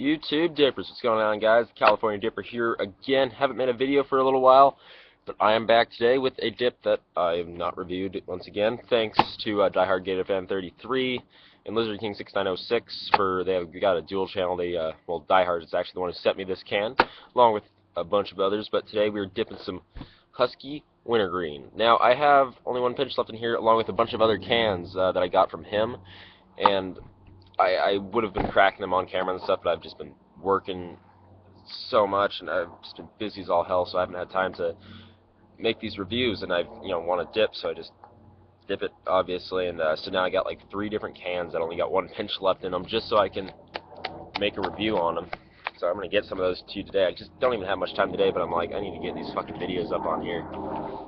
YouTube Dippers, what's going on, guys? California Dipper here again. Haven't made a video for a little while, but I am back today with a dip that I have not reviewed once again. Thanks to Die Gator Fan 33 and Lizard King 6906 for they got a dual channel. Well, Die Hard is actually the one who sent me this can, along with a bunch of others. But today we are dipping some Husky Wintergreen. Now I have only one pinch left in here, along with a bunch of other cans that I got from him, and I would have been cracking them on camera and stuff, but I've just been working so much, and I've just been busy as all hell, so I haven't had time to make these reviews, and I want to dip, so I just dip it, obviously, and so now I got like 3 different cans that only got one pinch left in them, just so I can make a review on them. So I'm going to get some of those to you today. I just don't even have much time today, but I'm like, I need to get these fucking videos up on here.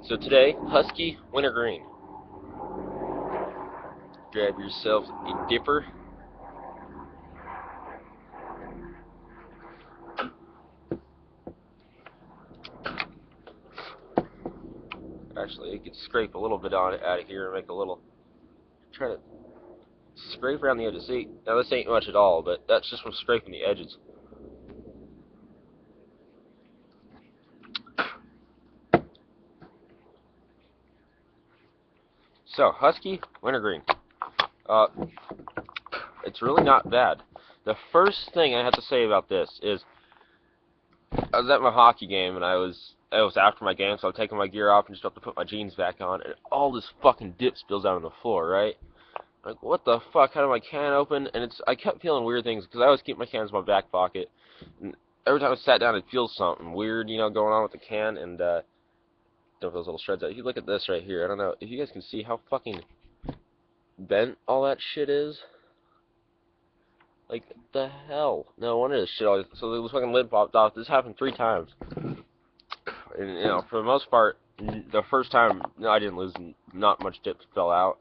So today, Husky Wintergreen. Grab yourself a dipper. Actually, you could scrape a little bit on it out of here and make a little. Try to scrape around the edges. See, now this ain't much at all, but that's just from scraping the edges. So, Husky Wintergreen. It's really not bad. The first thing I have to say about this is, I was at my hockey game, and it was after my game, so I'm taking my gear off and just about to put my jeans back on, and all this fucking dip spills out on the floor, right? Like, what the fuck? How did my can open? And I kept feeling weird things, because I always keep my cans in my back pocket, and every time I sat down, I'd feel something weird, going on with the can, and, don't know if those little shreds out. If you look at this right here, I don't know if you guys can see how fucking bent all that shit is. Like, the hell? No wonder this shit always... So the fucking lid popped off. This happened 3 times. And, for the most part, the first time, I didn't lose, not much dip fell out.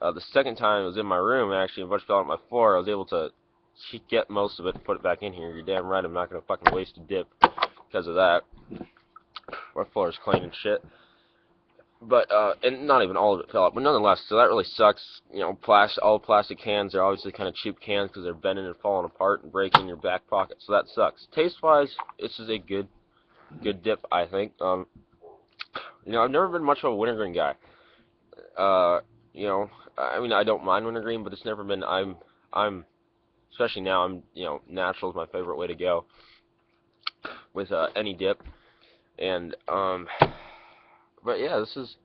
The second time, it was in my room, actually, a bunch fell out on my floor. I was able to get most of it and put it back in here. You're damn right, I'm not going to fucking waste a dip because of that. My floor is clean and shit. But, and not even all of it fell out, but nonetheless, so that really sucks. All plastic cans are obviously kind of cheap cans because they're bending and falling apart and breaking in your back pocket, so that sucks. Taste-wise, this is a good dip, I think. I've never been much of a wintergreen guy. I mean, I don't mind wintergreen, but it's never been, especially now, natural is my favorite way to go with, any dip. And, but yeah, this is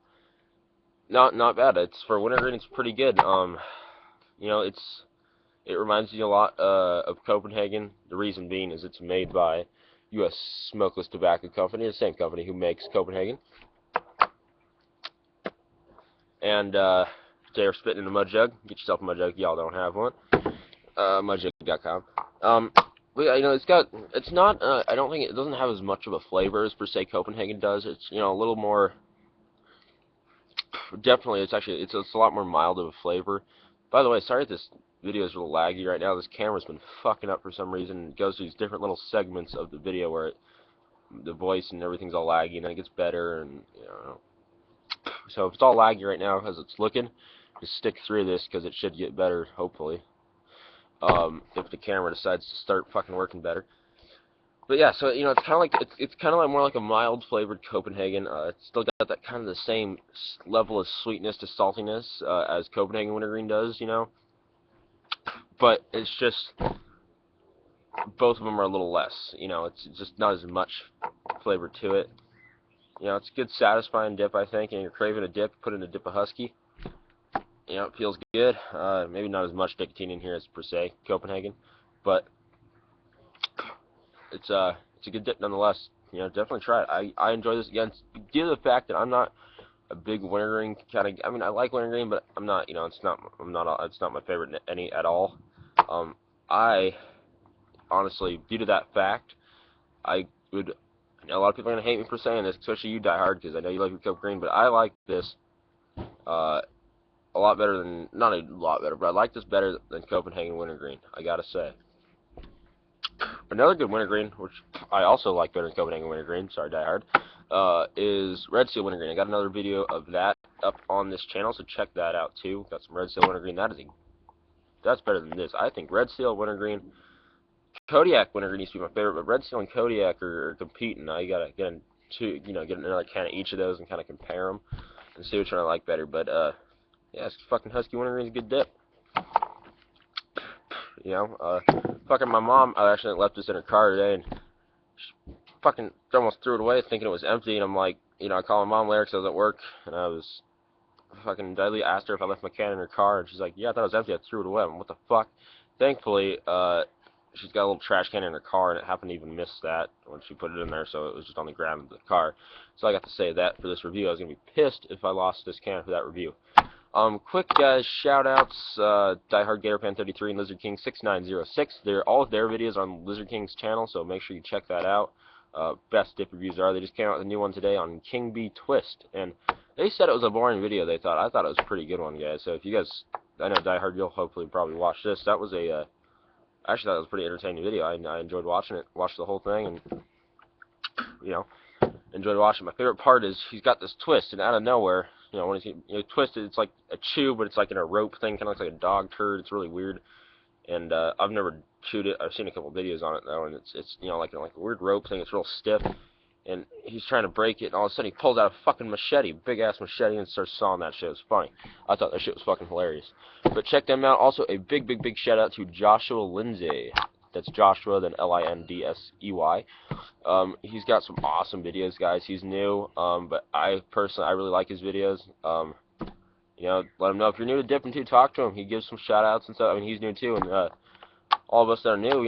not bad. It's for wintergreen. It's pretty good. It reminds me a lot of Copenhagen. The reason being is it's made by U.S. Smokeless Tobacco Company, the same company who makes Copenhagen. And they're spitting in a mud jug. Get yourself a mud jug. Y'all don't have one. Mudjug.com. But yeah, it's not. I don't think it doesn't have as much of a flavor as per se Copenhagen does. It's a little more. Definitely, it's a lot more mild of a flavor. By the way, sorry if this video is a little laggy right now. This camera's been fucking up for some reason. It goes through these different little segments of the video where the voice and everything's all laggy, and then it gets better, and so if it's all laggy right now because it's looking, just stick through this because it should get better, hopefully. If the camera decides to start fucking working better. But yeah, so it's kind of like more like a mild flavored Copenhagen. It's still got that kind of the same level of sweetness to saltiness as Copenhagen Wintergreen does, But it's just both of them are a little less. It's just not as much flavor to it. It's a good satisfying dip, I think. And you're craving a dip, put in a dip of Husky. It feels good. Maybe not as much nicotine in here as per se Copenhagen, but it's a good dip nonetheless. Definitely try it. I enjoy this again due to the fact that I'm not a big wintergreen kind of. I mean, I like wintergreen, but I'm not. It's not my favorite any at all. I honestly, due to that fact, I would. I know a lot of people are gonna hate me for saying this, especially you, Die Hard, because I know you like your Copenhagen, but I like this a lot better than, not a lot better, but I like this better than Copenhagen Wintergreen, I gotta say. Another good wintergreen, which I also like better than Copenhagen Wintergreen, sorry Die Hard, is Red Seal Wintergreen. I got another video of that up on this channel, so check that out too. Got some Red Seal Wintergreen. That's better than this. I think Red Seal Wintergreen Kodiak Wintergreen used to be my favorite, but Red Seal and Kodiak are competing. I gotta get into, get another can of each of those and kind of compare them and see which one I like better. But yeah, it's fucking Husky Wintergreen's a good dip. Fucking my mom, I actually left this in her car today, and she fucking almost threw it away thinking it was empty, and I'm like, I called my mom later because I was at work, and I was fucking deadly asked her if I left my can in her car, and she's like, yeah, I thought it was empty, I threw it away. I'm, what the fuck? Thankfully, she's got a little trash can in her car, and it happened to even miss that when she put it in there, so it was just on the ground of the car. So I got to say that for this review. I was going to be pissed if I lost this can for that review. Quick shout-outs, Diehard GatorPan33 and Lizard King 6906. All of their videos are on Lizard King's channel, so make sure you check that out. Best dip reviews are. They just came out with a new one today on King Bee Twist, and they said it was a boring video. I thought it was a pretty good one, guys. So if you guys, I know Diehard, you'll hopefully probably watch this. That was actually thought it was a pretty entertaining video. I enjoyed watching it, watched the whole thing, and enjoyed watching. My favorite part is he's got this twist, and out of nowhere, when he's twisted, it's like a chew, but it's like in a rope thing, kind of looks like a dog turd. It's really weird, and I've never chewed it. I've seen a couple videos on it though, and it's like a weird rope thing. It's real stiff, and he's trying to break it, and all of a sudden he pulls out a fucking machete, big ass machete, and starts sawing that shit. It was funny. I thought that shit was fucking hilarious. But check them out. Also, a big shout out to Joshua Lindsay. That's Joshua, then Lindsey. He's got some awesome videos, guys. He's new, but I really like his videos. Let him know if you're new to Dippin' too. Talk to him. He gives some shout outs and stuff. I mean, he's new too, and all of us that are new,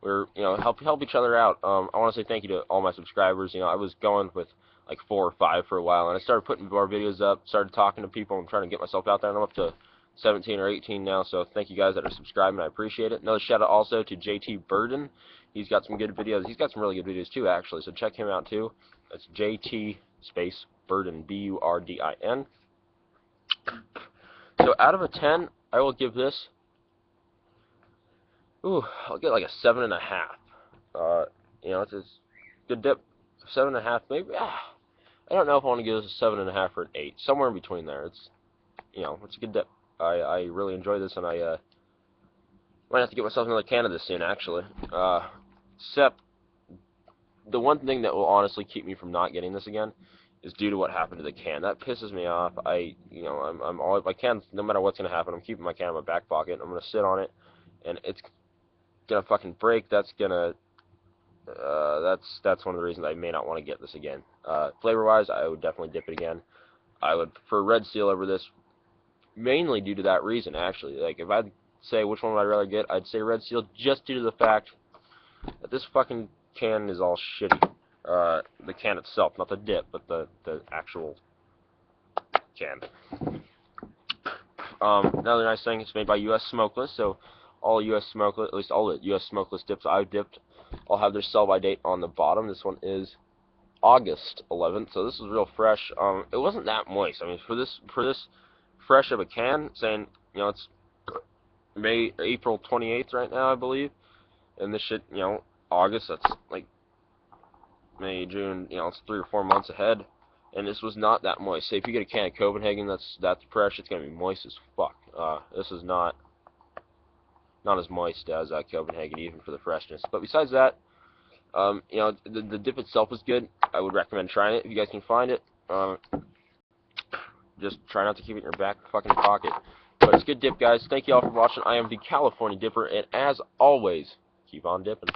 we're help each other out. I want to say thank you to all my subscribers. I was going with like 4 or 5 for a while, and I started putting more videos up, started talking to people, and trying to get myself out there, and I'm up to 17 or 18 now, so thank you guys that are subscribing. I appreciate it. Another shout out also to JT Burden. He's got some good videos. He's got some really good videos too, actually, so check him out too. That's JT space Burden, Burdin. So out of a 10, I will give this, I'll get like a 7.5. It's a good dip. 7.5 maybe. I don't know if I want to give this a 7.5 or an 8. Somewhere in between there. It's a good dip. I really enjoy this, and I might have to get myself another can of this soon, actually. Except the one thing that will honestly keep me from not getting this again is due to what happened to the can. That pisses me off. I'm always, my can, no matter what's gonna happen, I'm keeping my can in my back pocket. I'm gonna sit on it, and it's gonna fucking break. That's gonna that's one of the reasons I may not want to get this again. Flavor-wise, I would definitely dip it again. I would prefer Red Seal over this, mainly due to that reason, actually. Like, if I'd say which one would I rather get, I'd say Red Seal, just due to the fact that this fucking can is all shitty. The can itself, not the dip, but the actual can. Another nice thing, it's made by U.S. Smokeless, so all U.S. Smokeless, at least all the U.S. Smokeless dips I've dipped, all have their sell-by date on the bottom. This one is August 11th, so this is real fresh. It wasn't that moist. I mean, for this fresh of a can, saying, it's April 28th right now, I believe, and this shit, August, that's like May, June, it's 3 or 4 months ahead, and this was not that moist. Say if you get a can of Copenhagen that's fresh, it's gonna be moist as fuck. This is not as moist as Copenhagen, even for the freshness. But besides that, the dip itself was good. I would recommend trying it if you guys can find it. Just try not to keep it in your back fucking pocket. But it's good dip, guys. Thank you all for watching. I am the California Dipper, and as always, keep on dipping.